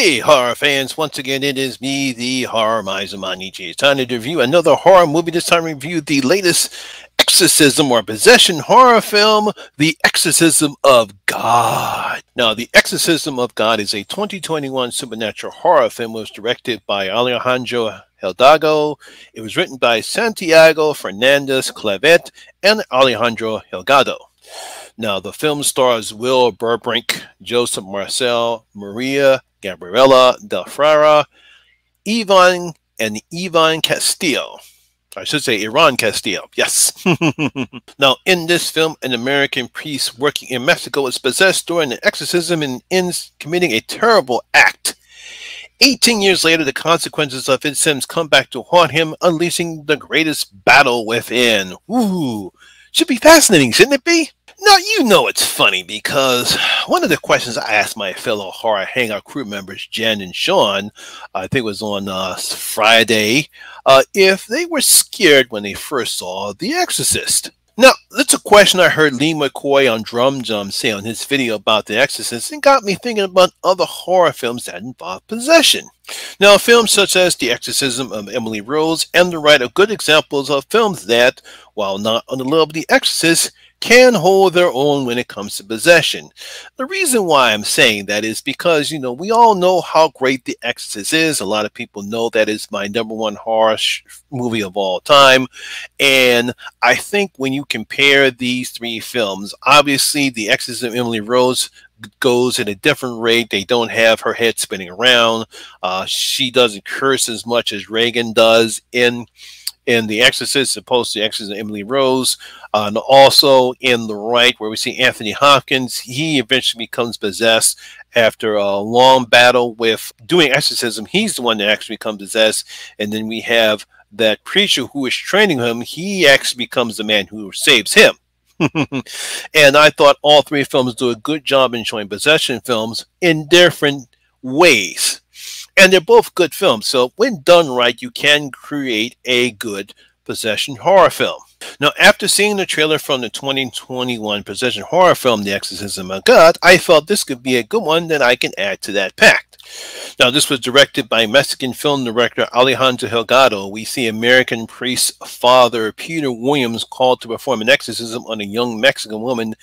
Hey, horror fans! Once again, it is me, the Horror Miser Manichi. It's time to review another horror movie. This time, review the latest exorcism or possession horror film, The Exorcism of God. Now, The Exorcism of God is a 2021 supernatural horror film. It was directed by Alejandro Hidalgo. It was written by Santiago Fernandez Clavet and Alejandro Hidalgo. Now, the film stars Will Burbrink, Joseph Marcel, Maria Gabriela Del Frara, Ivan Castillo. I should say Iran Castillo. Yes. Now, in this film, an American priest working in Mexico is possessed during an exorcism and ends committing a terrible act. 18 years later, the consequences of his sins come back to haunt him, unleashing the greatest battle within. Ooh, should be fascinating, shouldn't it be? Now, you know it's funny because one of the questions I asked my fellow horror hangout crew members, Jen and Sean, I think it was on Friday, if they were scared when they first saw The Exorcist. Now, that's a question I heard Lee McCoy on Drum Jum say on his video about The Exorcist and got me thinking about other horror films that involve possession. Now, films such as The Exorcism of Emily Rose and The Rite are good examples of films that, while not on the level of The Exorcist, can hold their own when it comes to possession. The reason why I'm saying that is because, we all know how great The Exorcist is. A lot of people know that it's my #1 horror movie of all time. And I think when you compare these three films, obviously The Exorcism of Emily Rose goes at a different rate. They don't have her head spinning around. She doesn't curse as much as Reagan does in The Exorcist, opposed to The Exorcist of Emily Rose. And also in The Rite, where we see Anthony Hopkins, he eventually becomes possessed after a long battle with doing exorcism. He's the one that actually becomes possessed. And then we have that preacher who is training him. He actually becomes the man who saves him. And I thought all three films do a good job in showing possession films in different ways. And they're both good films. So when done right, you can create a good possession horror film. Now, after seeing the trailer from the 2021 possession horror film, The Exorcism of God, I felt this could be a good one that I can add to that pack. Now, this was directed by Mexican film director Alejandro Hidalgo. We see American priest Father Peter Williams called to perform an exorcism on a young Mexican woman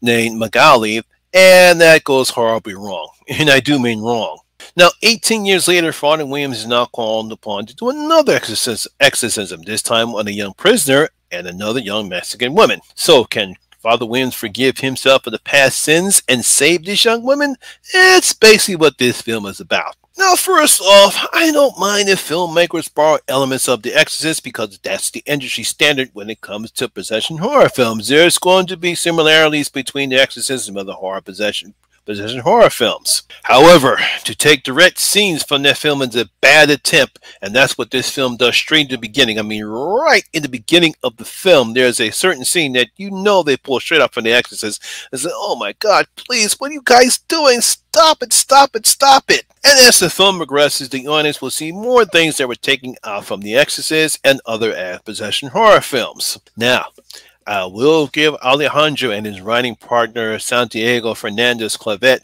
named Magali, and that goes horribly wrong. And I do mean wrong. Now, 18 years later, Father Williams is now called upon to do another exorcism, this time on a young prisoner and another young Mexican woman. So, can Father Williams forgive himself for the past sins and save this young woman? It's basically what this film is about. Now, first off, I don't mind if filmmakers borrow elements of The Exorcist because that's the industry standard when it comes to possession horror films. There's going to be similarities between The Exorcist and other horror possession horror films. However, to take direct scenes from that film is a bad attempt, and that's what this film does straight in the beginning. I mean, right in the beginning of the film, there's a certain scene that they pull straight up from The Exorcist and say, oh my God, please, what are you guys doing? Stop it, stop it, stop it. And as the film progresses, the audience will see more things that were taken out from The Exorcist and other possession horror films. Now, I will give Alejandro and his writing partner Santiago Fernandez Clavet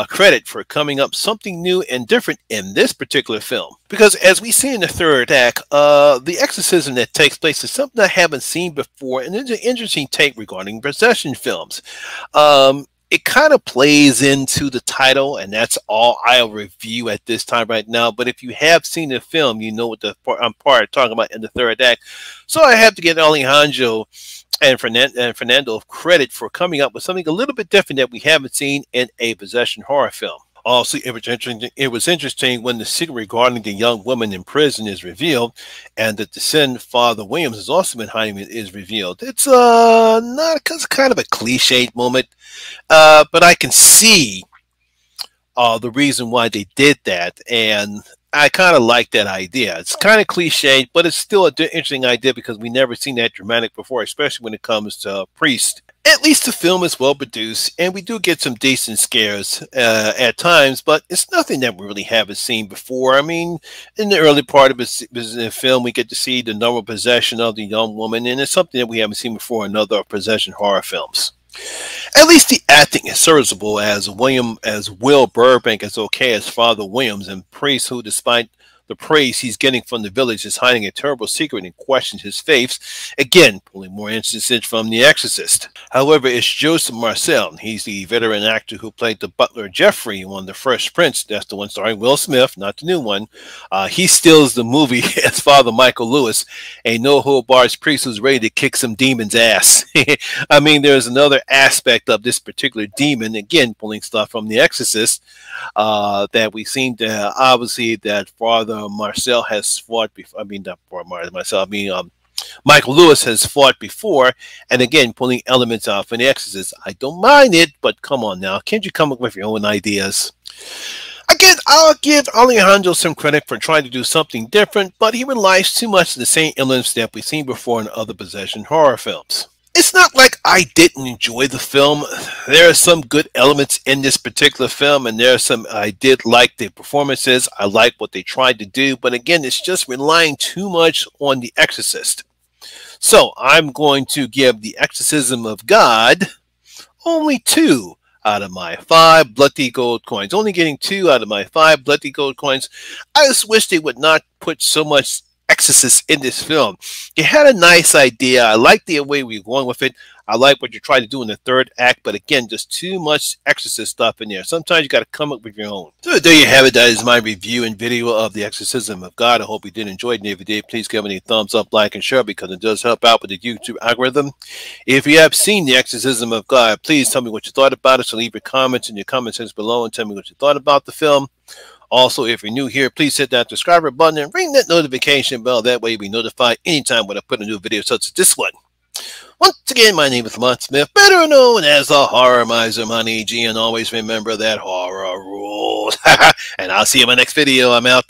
credit for coming up something new and different in this particular film. Because as we see in the third act, the exorcism that takes place is something I haven't seen before, and it's an interesting take regarding possession films. It kind of plays into the title, and that's all I'll review at this time right now. But if you have seen the film, you know what I'm talking about in the third act. So I have to give Alejandro and Fernando credit for coming up with something a little bit different that we haven't seen in a possession horror film. Also, it was interesting when the secret regarding the young woman in prison is revealed, and that the sin Father Williams has also been hiding is revealed. It's kind of a cliched moment, but I can see the reason why they did that, and I kind of like that idea. It's kind of cliched, but it's still an interesting idea because we never seen that dramatic before, especially when it comes to priest. At least the film is well produced, and we do get some decent scares at times, but it's nothing that we really haven't seen before. I mean, in the early part of the film, we get to see the normal possession of the young woman, and it's something that we haven't seen before in other possession horror films. At least the acting is serviceable as Will Burbank is okay as Father Williams, and Priest, who despite the praise he's getting from the village, is hiding a terrible secret and questions his faith. Again, pulling more instances from The Exorcist. However, it's Joseph Marcel. He's the veteran actor who played the butler Jeffrey on The Fresh Prince. That's the one starring Will Smith, not the new one. He steals the movie as Father Michael Lewis, a no-holds-barred priest who's ready to kick some demon's ass. I mean, there's another aspect of this particular demon, again, pulling stuff from The Exorcist, that we seem to obviously that Father Marcel has fought before. I mean, not for Marcel. I mean, Michael Lewis has fought before, and again, pulling elements out from The Exorcist. I don't mind it, but come on now, can't you come up with your own ideas? Again, I'll give Alejandro some credit for trying to do something different, but he relies too much on the same elements that we've seen before in other possession horror films. It's not like I didn't enjoy the film. There are some good elements in this particular film, and there are some I did like the performances. I like what they tried to do, but again, it's just relying too much on The Exorcist. So I'm going to give The Exorcism of God only 2 out of my 5 bloody gold coins. Only getting 2 out of my 5 bloody gold coins. I just wish they would not put so much Exorcist in this film. You had a nice idea. I like the way we're going with it. I like what you're trying to do in the third act, but again, just too much Exorcist stuff in there. Sometimes you got to come up with your own. So there you have it. That is my review and video of The Exorcism of God. I hope you did enjoy it. And if you did, please give it a thumbs up, like, and share, because it does help out with the YouTube algorithm. If you have seen The Exorcism of God, please tell me what you thought about it. So leave your comments in your comment sections below and tell me what you thought about the film. Also, if you're new here, please hit that subscribe button and ring that notification bell. That way you'll be notified anytime when I put a new video such as this one. Once again, my name is Lamont Smith, better known as the Horror Miser Money G, and always remember that horror rules. And I'll see you in my next video. I'm out.